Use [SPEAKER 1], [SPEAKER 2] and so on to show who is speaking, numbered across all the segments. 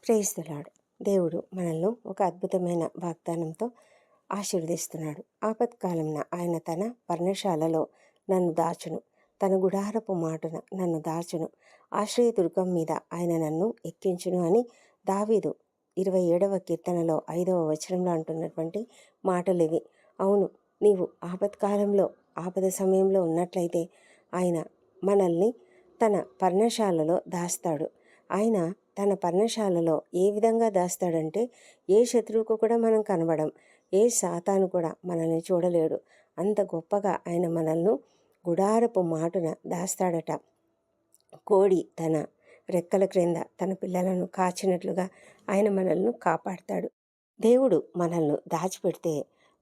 [SPEAKER 1] ప్రేయిస్తున్నాడు. దేవుడు మనల్ని ఒక అద్భుతమైన వాగ్దానంతో ఆశీర్వదిస్తున్నాడు. ఆపత్కాలంన ఆయన తన పర్ణశాలలో నన్ను దాచును, తన గుడారపు మాటున నన్ను దాచును, ఆశ్రయదుర్గం మీద ఆయన నన్ను ఎక్కించును అని దావీదు 27వ కీర్తనలో 5వ వచనంలో అంటున్నటువంటి మాటలు ఇవి. అవును, నీవు ఆపత్కాలంలో ఆపద సమయంలో ఉన్నట్లయితే ఆయన మనల్ని తన పర్ణశాలలో దాస్తాడు. ఆయన తన పర్ణశాలలో ఏ విధంగా దాస్తాడంటే ఏ శత్రువుకు కూడా మనం కనబడం, ఏ సాతాను కూడా మనల్ని చూడలేడు. అంత గొప్పగా ఆయన మనల్ని గుడారపు మాటున దాస్తాడట. కోడి తన రెక్కల క్రింద తన పిల్లలను కాచినట్లుగా ఆయన మనల్ని కాపాడతాడు. దేవుడు మనల్ని దాచిపెడితే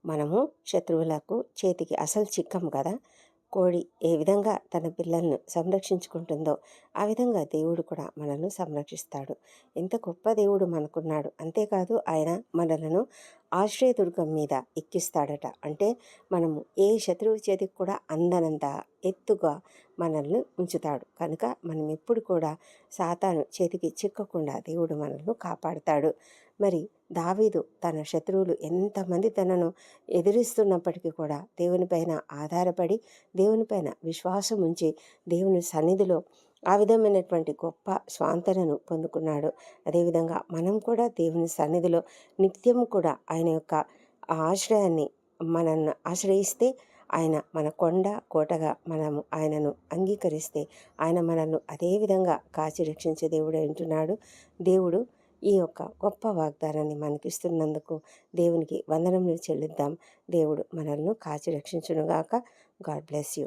[SPEAKER 1] మనము శత్రువులకు చేతికి అసలు చిక్కము కదా. కోడి ఏ విధంగా తన పిల్లలను సంరక్షించుకుంటుందో ఆ విధంగా దేవుడు కూడా మనల్ని సంరక్షిస్తాడు. ఎంత గొప్ప దేవుడు మనకున్నాడు. అంతేకాదు ఆయన మనలను ఆశ్రయదుర్గం మీద ఎక్కిస్తాడట. అంటే మనము ఏ శత్రువు చేతికి కూడా అందనంత ఎత్తుగా మనల్ని ఉంచుతాడు. కనుక మనం ఎప్పుడు కూడా సాతాను చేతికి చిక్కకుండా దేవుడు మనల్ని కాపాడుతాడు. మరి దావీదు తన శత్రువులు ఎంతమంది తనను ఎదిరిస్తున్నప్పటికీ కూడా దేవునిపైన ఆధారపడి దేవునిపైన విశ్వాసం ఉంచి దేవుని సన్నిధిలో ఆ విధమైనటువంటి గొప్ప స్వాంతనను పొందుకున్నాడు. అదేవిధంగా మనం కూడా దేవుని సన్నిధిలో నిత్యం కూడా ఆయన యొక్క ఆశ్రయాన్ని మనల్ని ఆశ్రయిస్తే, ఆయన మన కొండ కోటగా మనము ఆయనను అంగీకరిస్తే ఆయన మనల్ని అదేవిధంగా కాచి రక్షించే దేవుడు అంటున్నాడు. దేవుడు ఈ యొక్క గొప్ప వాగ్దానాన్ని మనకిస్తున్నందుకు దేవునికి వందనములు చెల్లిద్దాం. దేవుడు మనల్ని కాచి రక్షించునుగాక. God bless you.